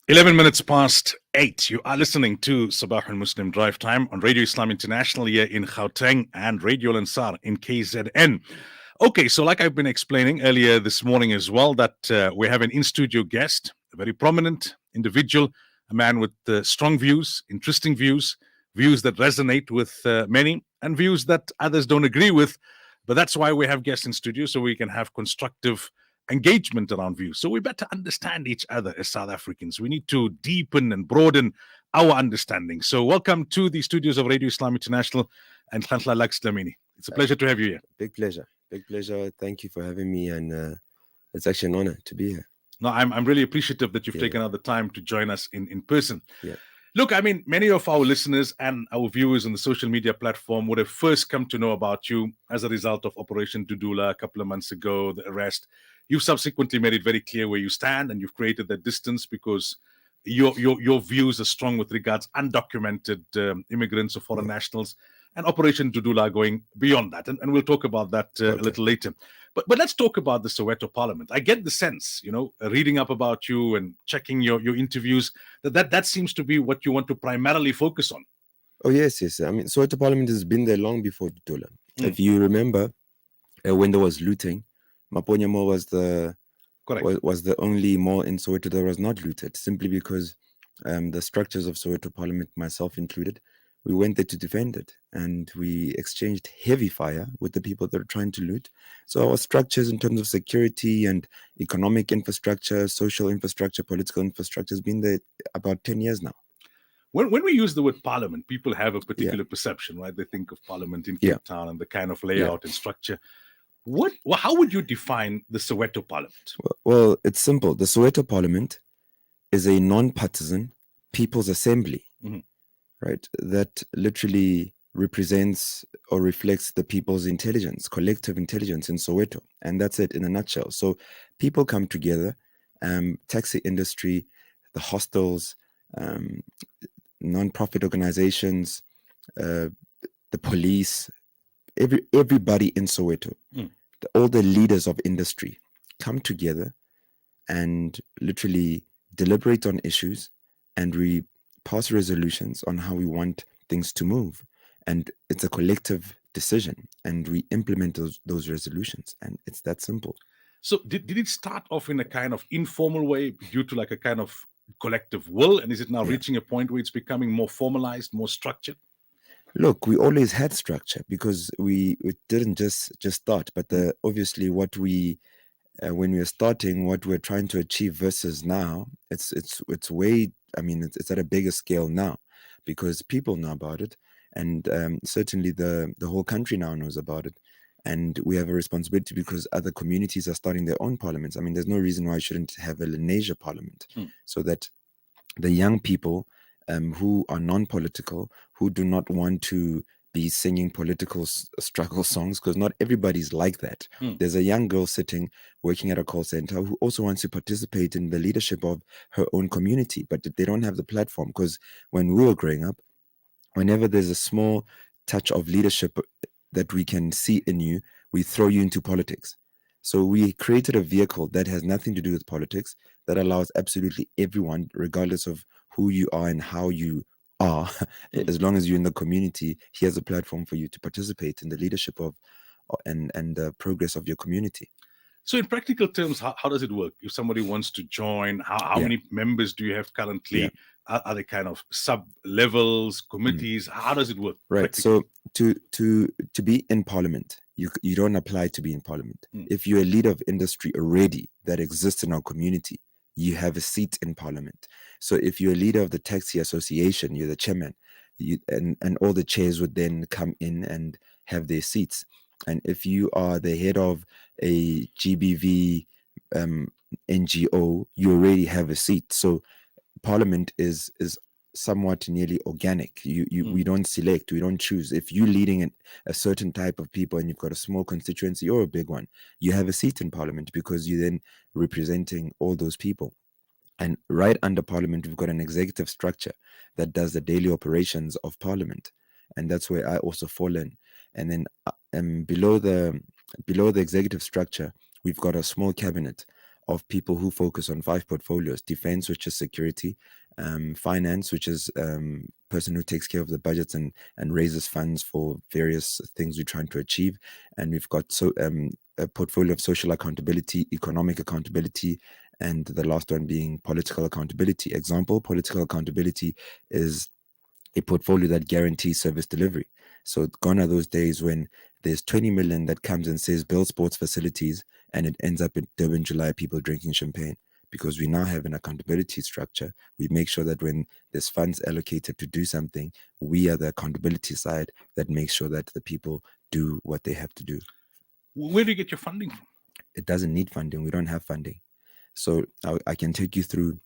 11 minutes past 8. You are listening to Sabahul Muslim Drive Time on Radio Islam International here in Gauteng and Radio Lansar in KZN. Okay, so like I've been explaining earlier this morning as well, that we have an in-studio guest, a very prominent individual, a man with strong views, interesting views, views that resonate with many, and views that others don't agree with. But that's why we have guests in studio, so we can have constructive engagement around views. So we better understand each other as South Africans. We need to deepen and broaden our understanding. So welcome to the studios of Radio Islam International and Nhlanhla Dlamini. It's a pleasure to have you here. Big pleasure. Big pleasure. Thank you for having me. And it's actually an honor to be here. No, I'm really appreciative that you've taken out the time to join us in person. Yeah. Look, I mean, many of our listeners and our viewers on the social media platform would have first come to know about you as a result of Operation Dudula a couple of months ago, the arrest. You've subsequently made it very clear where you stand, and you've created that distance because your views are strong with regards undocumented immigrants or foreign nationals, and Operation Dudula going beyond that. And we'll talk about that a little later. But let's talk about the Soweto Parliament. I get the sense, reading up about you and checking your interviews, that seems to be what you want to primarily focus on. Oh, yes. I mean, Soweto Parliament has been there long before Dudula. If you remember, when there was looting, Maponya Mall was the only mall in Soweto that was not looted, simply because the structures of Soweto Parliament, myself included, we went there to defend it, and we exchanged heavy fire with the people that are trying to loot. So our structures in terms of security and economic infrastructure, social infrastructure, political infrastructure has been there about 10 years now. When we use the word parliament, people have a particular perception, right? They think of parliament in Cape Town and the kind of layout and structure. How would you define the Soweto Parliament? Well, it's simple. The Soweto Parliament is a non-partisan people's assembly, right? That literally represents or reflects the people's intelligence, collective intelligence in Soweto. And that's it in a nutshell. So people come together, taxi industry, the hostels, non-profit organizations, the police, everybody in Soweto, all the leaders of industry come together and literally deliberate on issues, and we pass resolutions on how we want things to move. And it's a collective decision, and we implement those resolutions, and it's that simple. So did it start off in a kind of informal way due to like a kind of collective will, and is it now reaching a point where it's becoming more formalized, more structured? Look, we always had structure because we didn't just start, but obviously what we when we were starting, what we're trying to achieve versus now, it's way, I mean, it's at a bigger scale now because people know about it, and certainly the whole country now knows about it, and we have a responsibility because other communities are starting their own parliaments. I mean, there's no reason why I shouldn't have a Lenasia parliament, so that the young people who are non-political, who do not want to be singing political struggle songs, because not everybody's like that. There's a young girl sitting, working at a call center, who also wants to participate in the leadership of her own community, but they don't have the platform, because when we were growing up, whenever there's a small touch of leadership that we can see in you, we throw you into politics. So we created a vehicle that has nothing to do with politics, that allows absolutely everyone, regardless of who you are and how you are, as long as you're in the community, here's a platform for you to participate in the leadership of and the progress of your community. So in practical terms, how does it work? If somebody wants to join, how many members do you have currently? Are they kind of sub-levels, committees? How does it work? Right. So to be in parliament, you don't apply to be in parliament. If you're a leader of industry already that exists in our community, you have a seat in parliament. So if you're a leader of the taxi association, you're the chairman, and all the chairs would then come in and have their seats. And if you are the head of a GBV NGO, you already have a seat. So parliament is somewhat nearly organic. We don't select, we don't choose. If you're leading a certain type of people and you've got a small constituency or a big one, you have a seat in parliament because you're then representing all those people. And right under parliament, we've got an executive structure that does the daily operations of parliament. And that's where I also fall in. And then below the executive structure, we've got a small cabinet of people who focus on 5 portfolios: defense, which is security; finance, which is person who takes care of the budgets and raises funds for various things we're trying to achieve; and we've got a portfolio of social accountability, economic accountability, and the last one being political accountability. Example: political accountability is a portfolio that guarantees service delivery. So gone are those days when there's 20 million that comes and says build sports facilities, and it ends up in Durban, July, people drinking champagne. Because we now have an accountability structure, we make sure that when there's funds allocated to do something, we are the accountability side that makes sure that the people do what they have to do. Where do you get your funding from? It doesn't need funding. We don't have funding. So I can take you through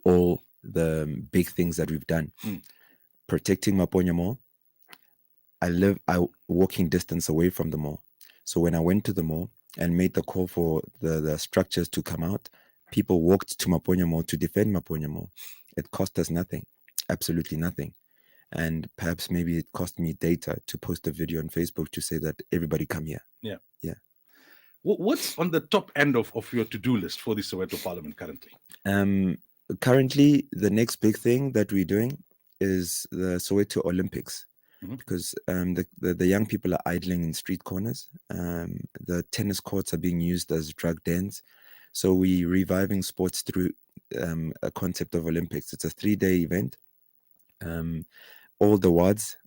all the big things that we've done. Protecting Maponya Mall. I walking distance away from the mall. So when I went to the mall and made the call for the structures to come out, people walked to Maponya Mall to defend Maponya Mall. It cost us nothing, absolutely nothing. And perhaps maybe it cost me data to post a video on Facebook to say that everybody come here. Yeah. Yeah. What's on the top end of your to-do list for the Soweto Parliament currently? Currently, the next big thing that we're doing is the Soweto Olympics. Because the young people are idling in street corners. The tennis courts are being used as drug dens. So we're reviving sports through a concept of Olympics. It's a 3-day event. All the wards,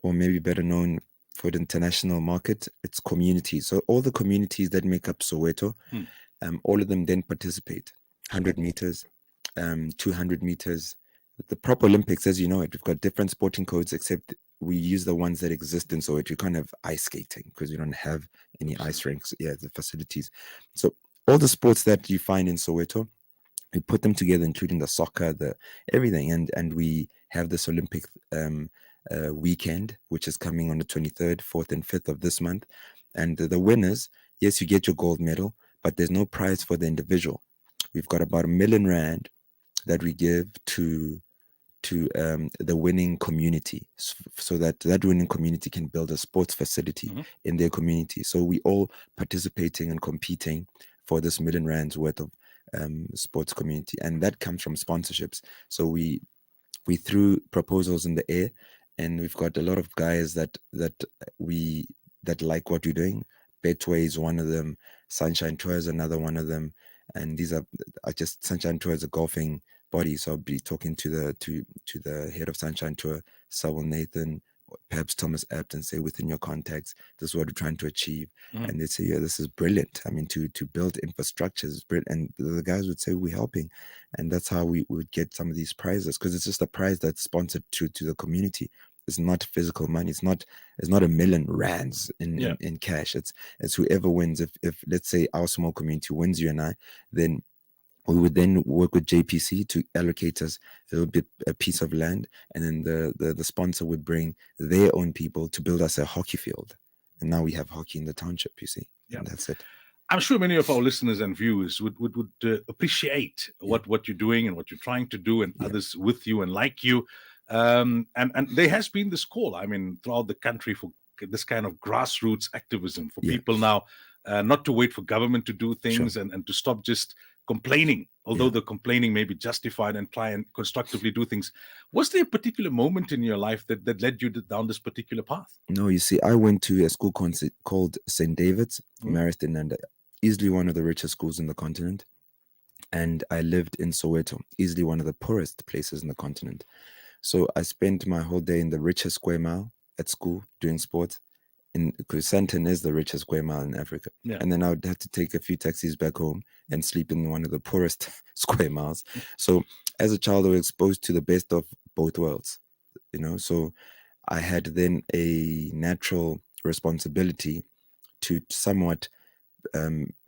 or maybe better known for the international market, it's communities. So all the communities that make up Soweto, all of them then participate. 100 meters, 200 meters. The proper Olympics, as you know it, we've got different sporting codes, except we use the ones that exist in Soweto. We can't have ice skating because we don't have any ice rinks, the facilities. So all the sports that you find in Soweto, we put them together, including the soccer, the everything, and we have this Olympic weekend, which is coming on the 23rd, 4th, and 5th of this month. And the winners, yes, you get your gold medal, but there's no prize for the individual. We've got about R1 million that we give to the winning community, so that winning community can build a sports facility in their community. So we all participating and competing for this R1 million worth of sports community, and that comes from sponsorships. So we threw proposals in the air, and we've got a lot of guys that like what we're doing. Betway is one of them. Sunshine Tour is another one of them, and these are just Sunshine Tour is a golfing body, so I'll be talking to the head of Sunshine Tour, Sabahul Nathan, perhaps Thomas Apt, and say, within your contacts, this is what we're trying to achieve. And they say, yeah, this is brilliant. I mean, to build infrastructure is brilliant. And the guys would say, we're helping. And that's how we would get some of these prizes, because it's just a prize that's sponsored to the community. It's not physical money. It's not R1 million in cash. It's whoever wins. If let's say our small community wins, you and I, then we would then work with JPC to allocate us a piece of land, and then the sponsor would bring their own people to build us a hockey field. And now we have hockey in the township, you see. Yeah. And that's it. I'm sure many of our listeners and viewers would appreciate what you're doing and what you're trying to do, and others with you and like you. And there has been this call, I mean, throughout the country for this kind of grassroots activism for people now, not to wait for government to do things, and to stop just complaining, although the complaining may be justified, and try and constructively do things. Was there a particular moment in your life that led you down this particular path? No, you see, I went to a school called St. David's, Mariston, and easily one of the richest schools in the continent. And I lived in Soweto, easily one of the poorest places in the continent. So I spent my whole day in the richest square mile at school doing sports. Because Sandton is the richest square mile in Africa. And then I would have to take a few taxis back home and sleep in one of the poorest square miles. So as a child, I was exposed to the best of both worlds, so I had then a natural responsibility to somewhat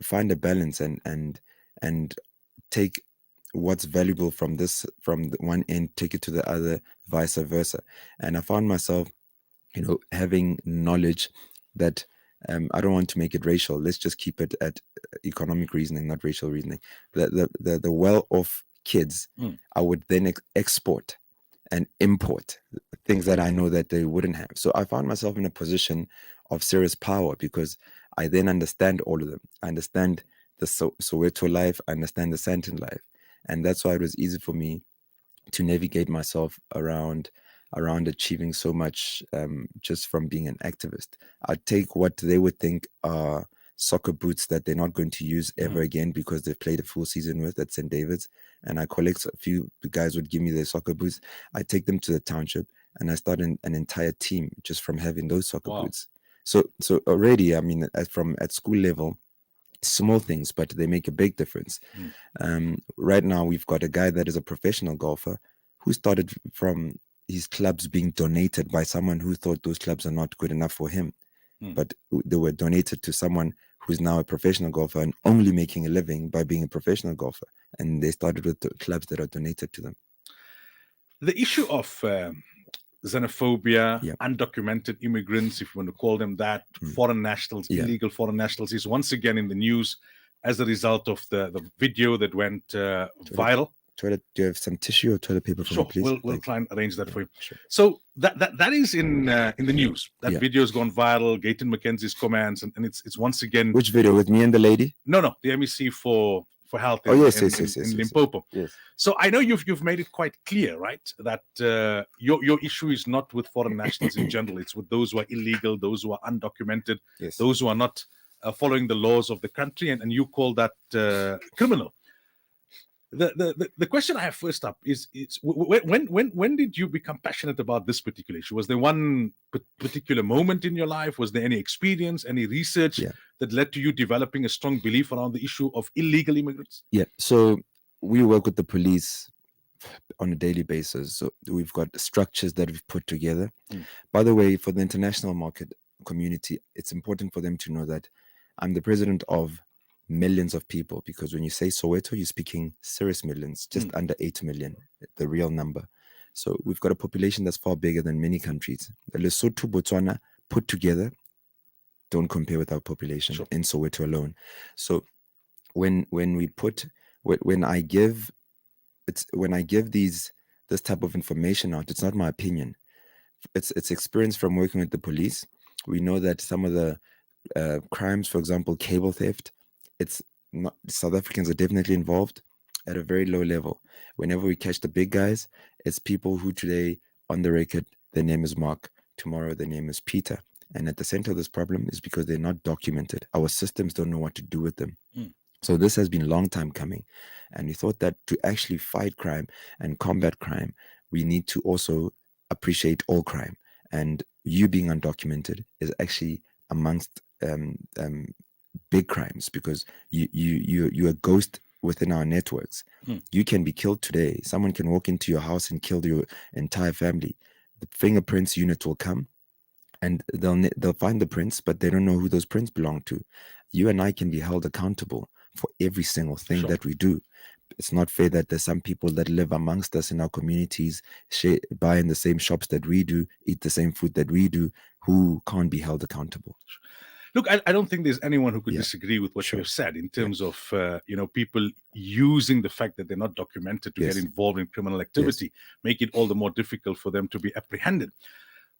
find a balance and take what's valuable from the one end, take it to the other, vice versa. And I found myself having knowledge that I don't want to make it racial. Let's just keep it at economic reasoning, not racial reasoning. The well-off kids, I would then export and import things that I know that they wouldn't have. So I found myself in a position of serious power because I then understand all of them. I understand the Soweto life, I understand the Sandton life. And that's why it was easy for me to navigate myself around achieving so much just from being an activist. I'd take what they would think are soccer boots that they're not going to use ever again because they've played a full season with at St. David's, and I collect a few. The guys would give me their soccer boots. I take them to the township and I start an entire team just from having those soccer boots. So already, I mean, at school level, small things, but they make a big difference. Right now, we've got a guy that is a professional golfer who started from his clubs being donated by someone who thought those clubs are not good enough for him. But they were donated to someone who's now a professional golfer and only making a living by being a professional golfer. And they started with the clubs that are donated to them. The issue of xenophobia, undocumented immigrants, if you want to call them that, foreign nationals, illegal foreign nationals, is once again in the news as a result of the video that went viral. Do you have some tissue or toilet paper for me, please? We'll try and arrange that for you. Sure. So that is in the news. That video has gone viral. Gayton McKenzie's comments, and it's once again. Which video, with me and the lady? No, the MEC for health in Limpopo. Yes. So I know you've made it quite clear, right, that your issue is not with foreign nationals in general. It's with those who are illegal, those who are undocumented, those who are not following the laws of the country, and you call that criminal. The question I have first up is when did you become passionate about this particular issue? Was there one particular moment in your life? Was there any experience, any research that led to you developing a strong belief around the issue of illegal immigrants? Yeah, so we work with the police on a daily basis. So we've got structures that we've put together. By the way, for the international market community, it's important for them to know that I'm the president of millions of people, because when you say Soweto, you're speaking serious millions, just under 8 million, the real number. So we've got a population that's far bigger than many countries. Lesotho, Botswana put together don't compare with our population in Soweto alone. So when I give this type of information out, it's not my opinion. It's experience from working with the police. We know that some of the crimes, for example, cable theft, it's not, South Africans are definitely involved at a very low level. Whenever we catch the big guys, it's people who today on the record, their name is Mark, tomorrow their name is Peter. And at the center of this problem is because they're not documented. Our systems don't know what to do with them. So this has been a long time coming. And we thought that to actually fight crime and combat crime, we need to also appreciate all crime. And you being undocumented is actually amongst big crimes, because you're a ghost within our networks. You can be killed today. Someone can walk into your house and kill your entire family. The fingerprints unit will come and they'll find the prints, but they don't know who those prints belong to. You and I can be held accountable for every single thing that we do. It's not fair that there's some people that live amongst us in our communities, buy in the same shops that we do, eat the same food that we do, who can't be held accountable. Look, I don't think there's anyone who could disagree with what you have said in terms of people using the fact that they're not documented to get involved in criminal activity, make it all the more difficult for them to be apprehended.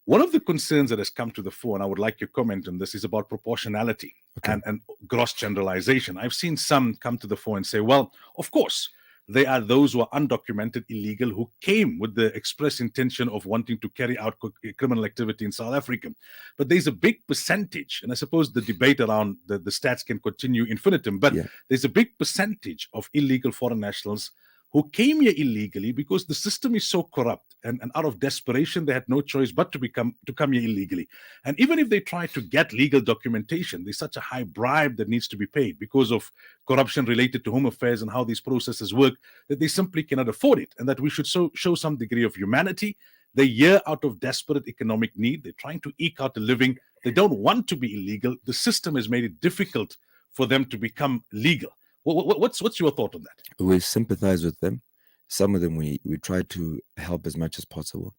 One of the concerns that has come to the fore, and I would like your comment on this, is about proportionality and gross generalization. I've seen some come to the fore and say, well, of course, they are those who are undocumented, illegal, who came with the express intention of wanting to carry out criminal activity in South Africa. But there's a big percentage, and I suppose the debate around the stats can continue infinitum, but there's a big percentage of illegal foreign nationals who came here illegally because the system is so corrupt, and out of desperation, they had no choice but to come here illegally. And even if they try to get legal documentation, there's such a high bribe that needs to be paid because of corruption related to home affairs and how these processes work, that they simply cannot afford it, and that we should show some degree of humanity. They're here out of desperate economic need. They're trying to eke out a living. They don't want to be illegal. The system has made it difficult for them to become legal. What's your thought on that? We sympathize with them. Some of them we try to help as much as possible.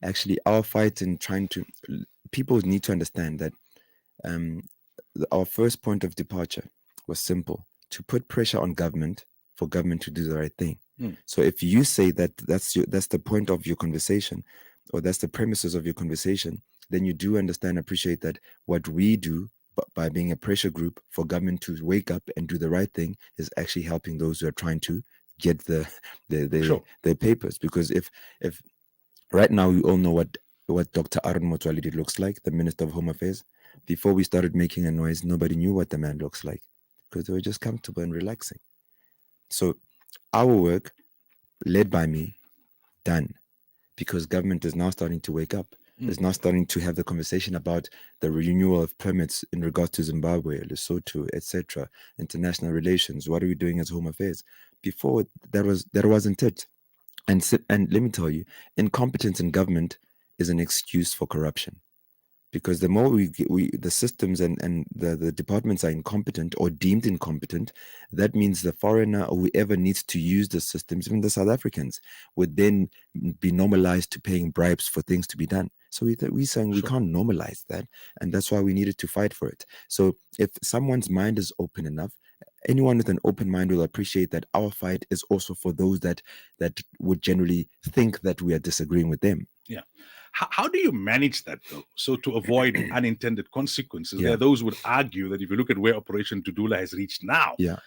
Actually, our fight in trying to, people need to understand that our first point of departure was simple: to put pressure on government for government to do the right thing. Mm. So if you say that that's the point of your conversation, or that's the premises of your conversation, then you do understand, appreciate that what we do by being a pressure group for government to wake up and do the right thing is actually helping those who are trying to get Sure. the papers. Because if right now we all know what Dr. Aaron Motsoaledi looks like, the Minister of Home Affairs. Before we started making a noise, nobody knew what the man looks like because they were just comfortable and relaxing. So our work, led by me, done, because government is now starting to wake up. Is now starting to have the conversation about the renewal of permits in regards to Zimbabwe, Lesotho, etc., international relations. What are we doing as Home Affairs? Before that wasn't it. And let me tell you, incompetence in government is an excuse for corruption. Because the more the systems and the departments are incompetent or deemed incompetent, that means the foreigner or whoever needs to use the systems, even the South Africans, would then be normalized to paying bribes for things to be done. So we're saying we Sure. can't normalize that, and that's why we needed to fight for it. So if someone's mind is open enough, anyone with an open mind will appreciate that our fight is also for those that would generally think that we are disagreeing with them. Yeah. How do you manage that, though? So to avoid unintended consequences, there Yeah. are those who would argue that if you look at where Operation Tudula has reached now, Yeah.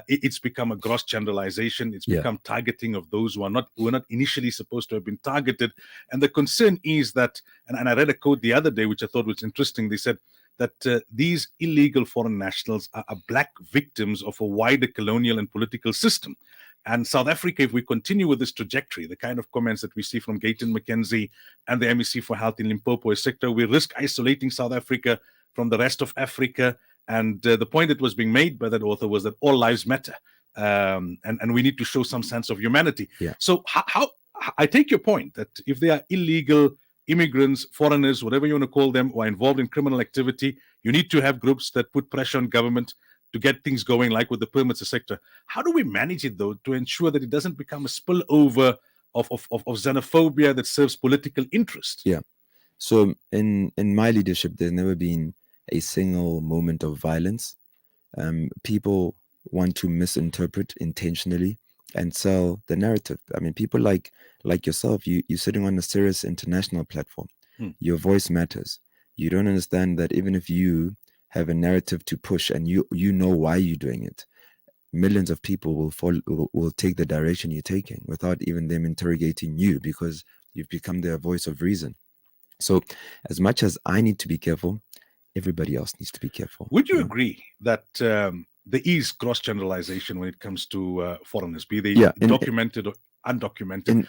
it's become a gross generalization. It's Yeah. become targeting of those who were not initially supposed to have been targeted. And the concern is that, and I read a quote the other day which I thought was interesting. They said that these illegal foreign nationals are black victims of a wider colonial and political system. And South Africa, if we continue with this trajectory, the kind of comments that we see from Gayton McKenzie and the MEC for Health in Limpopo, etc., we risk isolating South Africa from the rest of Africa. And the point that was being made by that author was that all lives matter. And we need to show some sense of humanity. Yeah. So how I take your point that if they are illegal immigrants, foreigners, whatever you want to call them, who are involved in criminal activity, you need to have groups that put pressure on government to get things going, like with the permits, etc. How do we manage it, though, to ensure that it doesn't become a spillover of xenophobia that serves political interest? Yeah. So in my leadership, there's never been a single moment of violence. People want to misinterpret intentionally and sell the narrative. I mean, people like yourself, you're sitting on a serious international platform. Your voice matters. You don't understand that even if you have a narrative to push and you know why you're doing it, millions of people will take the direction you're taking without even them interrogating you, because you've become their voice of reason. So as much as I need to be careful, everybody else needs to be careful. Would you agree that there is cross generalization when it comes to foreigners, be they documented or undocumented?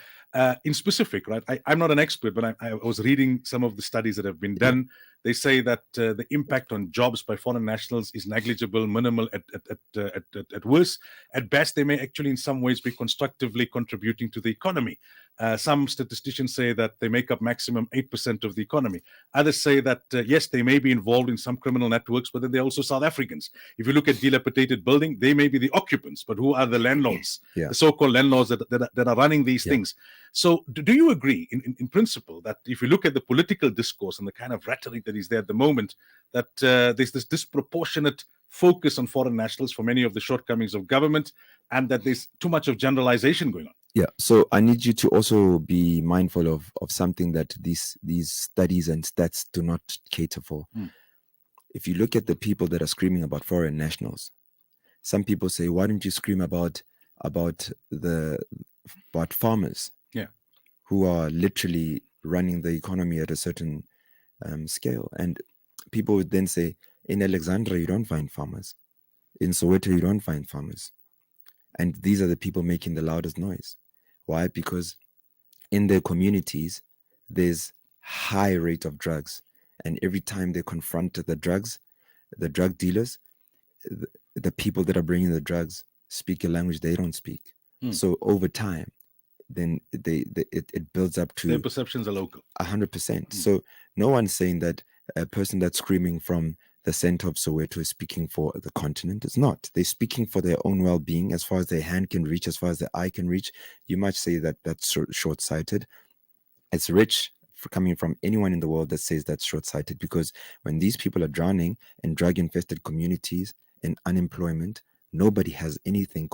In specific, right? I'm not an expert, but I was reading some of the studies that have been done. They say that the impact on jobs by foreign nationals is negligible, minimal at worst. At best, they may actually in some ways be constructively contributing to the economy. Some statisticians say that they make up maximum 8% of the economy. Others say that, yes, they may be involved in some criminal networks, but then they're also South Africans. If you look at dilapidated building, they may be the occupants, but who are the landlords, the so-called landlords that are running these things? So do you agree in principle that if you look at the political discourse and the kind of rhetoric that is there at the moment, that there's this disproportionate focus on foreign nationals for many of the shortcomings of government, and that there's too much of generalization going on? Yeah, so I need you to also be mindful of something that these studies and stats do not cater for. If you look at the people that are screaming about foreign nationals, some people say, why don't you scream about farmers? Yeah, who are literally running the economy at a certain scale. And people would then say, in Alexandra, you don't find farmers. In Soweto, you don't find farmers. And these are the people making the loudest noise. Why? Because in their communities, there's high rate of drugs. And every time they confront the drug dealers, the people that are bringing the drugs speak a language they don't speak. So over time, then it builds up to their perceptions are local. 100%. So no one's saying that a person that's screaming from the center of Soweto is speaking for the continent. It's not. They're speaking for their own well-being, as far as their hand can reach, as far as their eye can reach. You might say that that's short-sighted. It's rich for coming from anyone in the world that says that's short-sighted, because when these people are drowning in drug-infested communities, in unemployment, nobody has anything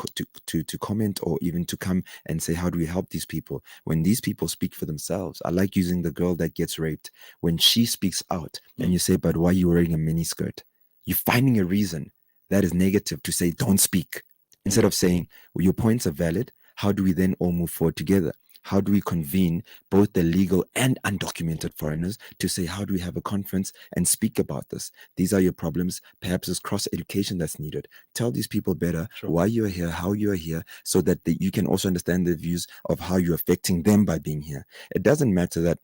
to comment or even to come and say, how do we help these people? When these people speak for themselves, I like using the girl that gets raped. When she speaks out and you say, but why are you wearing a miniskirt? You're finding a reason that is negative to say, don't speak. Instead of saying, well, your points are valid, how do we then all move forward together? How do we convene both the legal and undocumented foreigners to say, how do we have a conference and speak about this? These are your problems. Perhaps it's cross education that's needed. Tell these people better why you're here, how you're here, so that you can also understand the views of how you're affecting them by being here. It doesn't matter that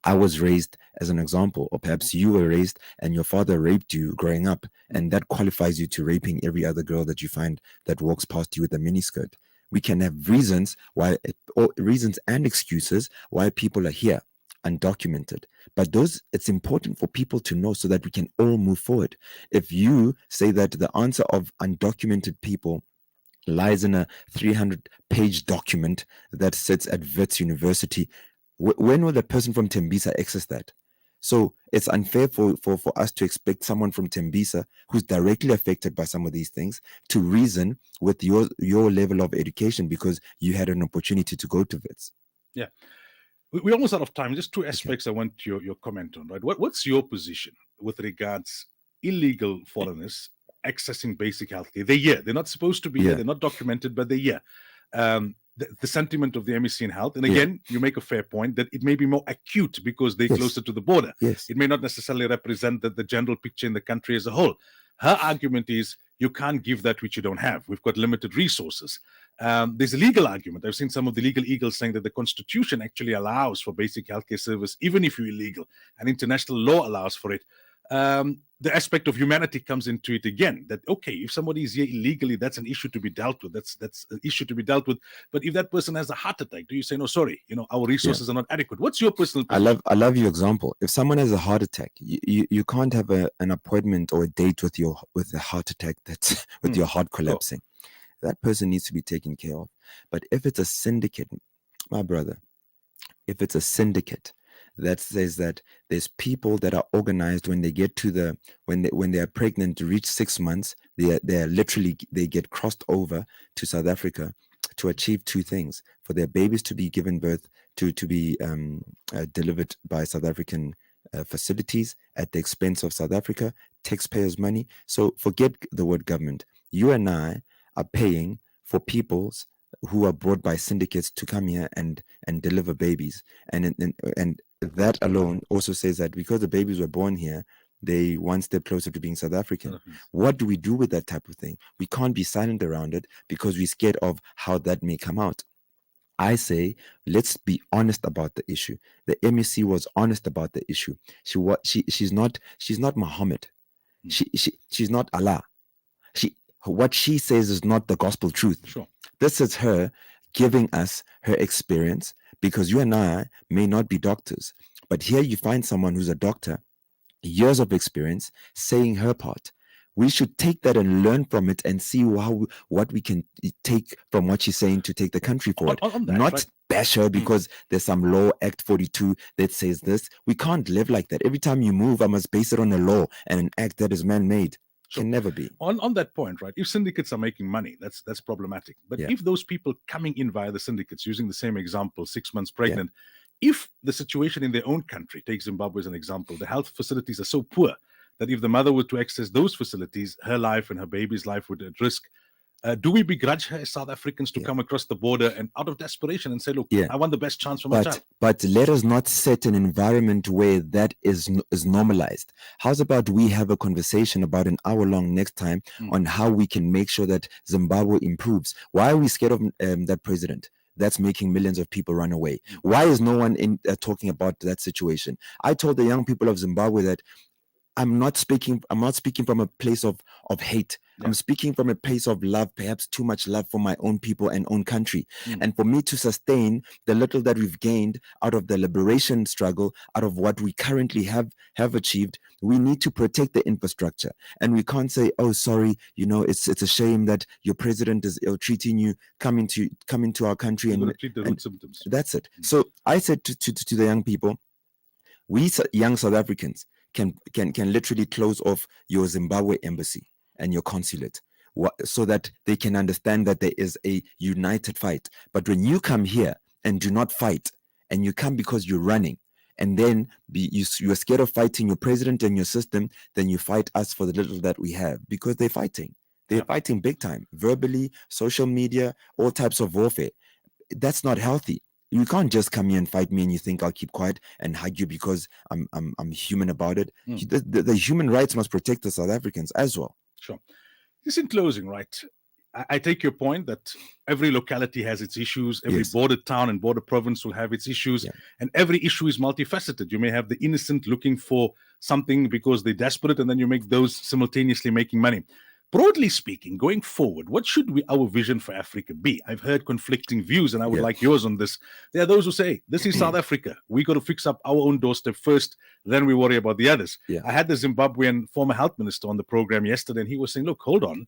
I was raised as an example, or perhaps you were raised and your father raped you growing up, and that qualifies you to raping every other girl that you find that walks past you with a miniskirt. We can have reasons and excuses why people are here, undocumented. But it's important for people to know so that we can all move forward. If you say that the answer of undocumented people lies in a 300-page document that sits at Wits University, when will the person from Tembisa access that? So it's unfair for us to expect someone from Tembisa who's directly affected by some of these things to reason with your level of education because you had an opportunity to go to Wits. Yeah. We're almost out of time. Just two aspects I want your comment on, right? What's your position with regards illegal foreigners accessing basic healthcare? They're here. They're not supposed to be here. They're not documented, but they're here. The sentiment of the MEC in health. And again, you make a fair point that it may be more acute because they're closer to the border. Yes. It may not necessarily represent the general picture in the country as a whole. Her argument is you can't give that which you don't have. We've got limited resources. There's a legal argument. I've seen some of the legal eagles saying that the Constitution actually allows for basic healthcare service, even if you're illegal, and international law allows for it. The aspect of humanity comes into it again, that, okay, if somebody is here illegally, that's an issue to be dealt with. That's an issue to be dealt with. But if that person has a heart attack, do you say, no, sorry, our resources are not adequate? What's your personal position? I love your example. If someone has a heart attack, you can't have an appointment or a date with a heart attack that's with your heart collapsing. That person needs to be taken care of. But if it's a syndicate, my brother, if it's a syndicate that says that there's people that are organized when they get to when they are pregnant to reach 6 months, they get crossed over to South Africa to achieve two things: for their babies to be given birth to be delivered by South African facilities at the expense of South Africa, taxpayers' money. So forget the word government. You and I are paying for people's who are brought by syndicates to come here and deliver babies, and that alone also says that because the babies were born here, they one step closer to being South African. What do we do with that type of thing? We can't be silent around it because we're scared of how that may come out. I say, let's be honest about the issue. The MEC was honest about the issue. She's not Muhammad. She's not Allah. What she says is not the gospel truth. Sure. This is her giving us her experience, because you and I may not be doctors, but here you find someone who's a doctor, years of experience, saying her part. We should take that and learn from it and see what we can take from what she's saying to take the country forward. Not bash her because there's some law, Act 42, that says this. We can't live like that. Every time you move, I must base it on a law and an act that is man-made. Can never be. On that point, right? If syndicates are making money, that's problematic. But if those people coming in via the syndicates, using the same example, 6 months pregnant, if the situation in their own country, take Zimbabwe as an example, the health facilities are so poor that if the mother were to access those facilities, her life and her baby's life would at risk. Do we begrudge her as South Africans to come across the border and out of desperation and say, look, I want the best chance for my child? But let us not set an environment where that is normalized. How's about we have a conversation about an hour long next time on how we can make sure that Zimbabwe improves? Why are we scared of that president that's making millions of people run away? Why is no one talking about that situation? I told the young people of Zimbabwe that I'm not speaking from a place of hate. I'm speaking from a place of love, perhaps too much love for my own people and own country. And for me to sustain the little that we've gained out of the liberation struggle, out of what we currently have achieved, we need to protect the infrastructure. And we can't say, oh, sorry, it's a shame that your president is ill-treating you, come into our country and treat the root symptoms. That's it. So I said to the young people, we young South Africans can literally close off your Zimbabwe embassy and your consulate. so that they can understand that there is a united fight. But when you come here and do not fight, and you come because you're running, and then you are scared of fighting your president and your system, then you fight us for the little that we have, because they're fighting. They're fighting big time, verbally, social media, all types of warfare. That's not healthy. You can't just come here and fight me and you think I'll keep quiet and hug you because I'm human about it. The human rights must protect the South Africans as well. Sure. Just in closing, right? I take your point that every locality has its issues. Every border town and border province will have its issues. And every issue is multifaceted. You may have the innocent looking for something because they're desperate, and then you make those simultaneously making money. Broadly speaking, going forward, what should our vision for Africa be? I've heard conflicting views, and I would like yours on this. There are those who say, this is South Africa. We got to fix up our own doorstep first, then we worry about the others. I had the Zimbabwean former health minister on the program yesterday, and he was saying, look, hold on.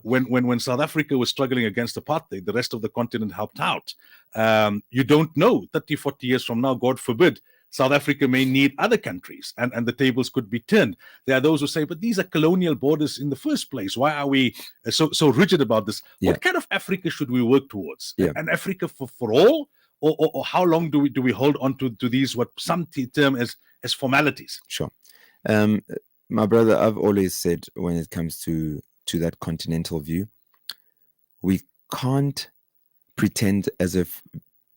When South Africa was struggling against apartheid, the rest of the continent helped out. You don't know, 30, 40 years from now, God forbid, South Africa may need other countries, and the tables could be turned. There are those who say, but these are colonial borders in the first place. Why are we so rigid about this? What kind of Africa should we work towards? An Africa for all? Or how long do we hold on to these, what some term as formalities? Sure. My brother, I've always said, when it comes to that continental view, we can't pretend as if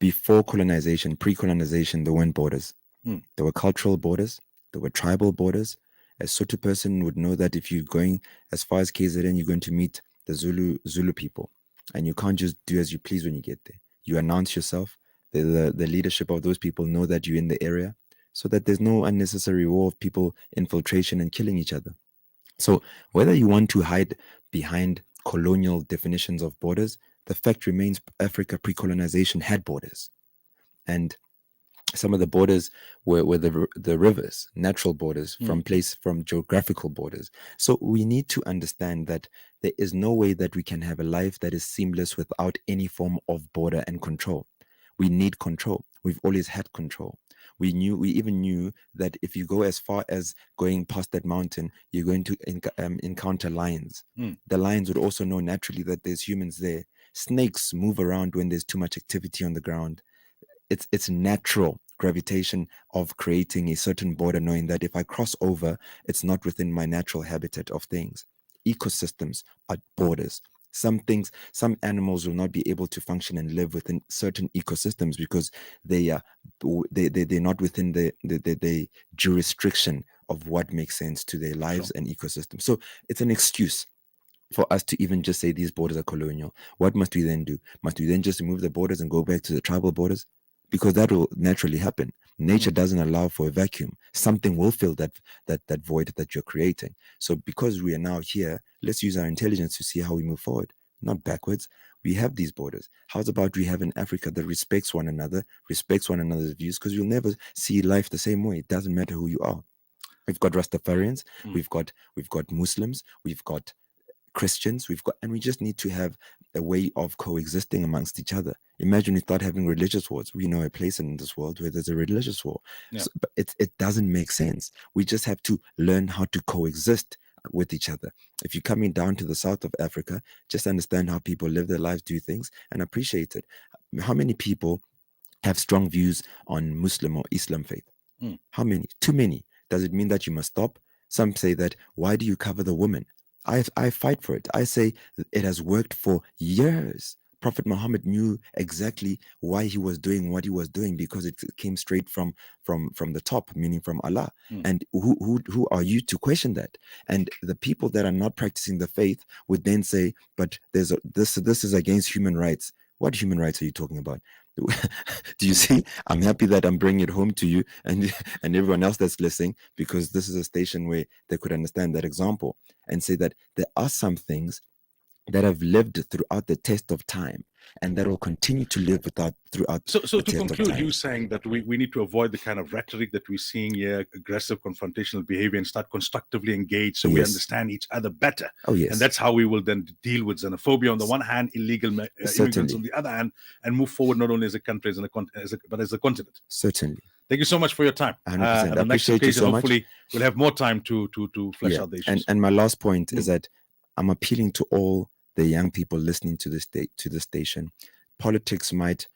before colonization, pre-colonization, there weren't borders. There were cultural borders, there were tribal borders. A Sotho person would know that if you're going as far as KZN, you're going to meet the Zulu people, and you can't just do as you please when you get there. You announce yourself. The leadership of those people know that you're in the area, so that there's no unnecessary war of people infiltration and killing each other. So whether you want to hide behind colonial definitions of borders, the fact remains Africa pre-colonization had borders. And some of the borders were the rivers, natural borders, from geographical borders. So we need to understand that there is no way that we can have a life that is seamless without any form of border and control. We need control. We've always had control. We even knew that if you go as far as going past that mountain, you're going to encounter lions. The lions would also know naturally that there's humans there. Snakes move around when there's too much activity on the ground. It's natural gravitation of creating a certain border, knowing that if I cross over, it's not within my natural habitat of things. Ecosystems are borders. Some animals will not be able to function and live within certain ecosystems because they're not within the jurisdiction of what makes sense to their lives and ecosystems. So it's an excuse for us to even just say these borders are colonial. What must we then do? Must we then just remove the borders and go back to the tribal borders? Because that will naturally happen. Nature doesn't allow for a vacuum. Something will fill that void that you're creating. So because we are now here, let's use our intelligence to see how we move forward, not backwards. We have these borders. How's about we have an Africa that respects one another, respects one another's views? Because you'll never see life the same way. It doesn't matter who you are. We've got Rastafarians, we've got Muslims, we've got Christians, and we just need to have a way of coexisting amongst each other. Imagine we start having religious wars. We know a place in this world where there's a religious war. So, but it doesn't make sense. We just have to learn how to coexist with each other. If you're coming down to the south of Africa, just understand how people live their lives, do things, and appreciate it. How many people have strong views on Muslim or Islam faith? How many? Too many. Does it mean that you must stop? Some say that, why do you cover the women? I fight for it. I say it has worked for years. Prophet Muhammad knew exactly why he was doing what he was doing, because it came straight from the top, meaning from Allah. And who are you to question that? And the people that are not practicing the faith would then say, but this is against human rights. What human rights are you talking about? Do you see? I'm happy that I'm bringing it home to you and everyone else that's listening, because this is a station where they could understand that example and say that there are some things that have lived throughout the test of time and that will continue to live throughout so the to test conclude, of time. you saying that we need to avoid the kind of rhetoric that we're seeing here, aggressive confrontational behavior, and start constructively engage so we understand each other better. And that's how we will then deal with xenophobia on the one hand, illegal immigrants on the other hand, and move forward not only as a country but as a continent. Certainly. Thank you so much for your time. 100%. I appreciate you so much. Hopefully we'll have more time to flesh out the issues. And my last point is that I'm appealing to all the young people listening to the station. Politics might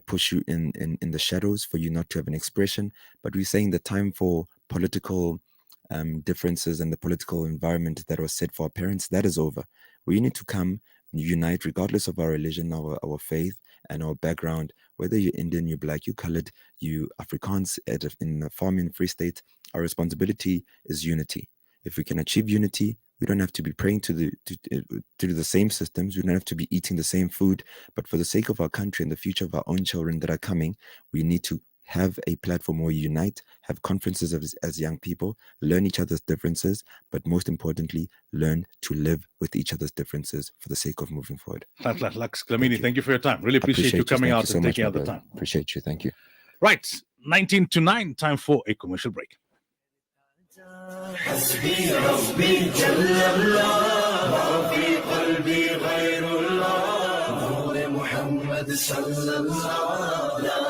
push you in the shadows for you not to have an expression, but we're saying the time for political differences and the political environment that was set for our parents, that is over. We need to come unite regardless of our religion, our faith, and our background. Whether you're Indian, you're black, you're colored, you Afrikaans in the farming Free State, our responsibility is unity. If we can achieve unity, we don't have to be praying to the same systems. We don't have to be eating the same food. But for the sake of our country and the future of our own children that are coming, we need to have a platform where we unite, have conferences as young people, learn each other's differences, but most importantly, learn to live with each other's differences for the sake of moving forward. Dlamini, thank you for your time. Really appreciate you coming out and taking out the time. Appreciate you. Thank you. Right, 19 to 9, time for a commercial break. حسبي ربي جل الله ما في قلبي غير الله نور محمد صلى الله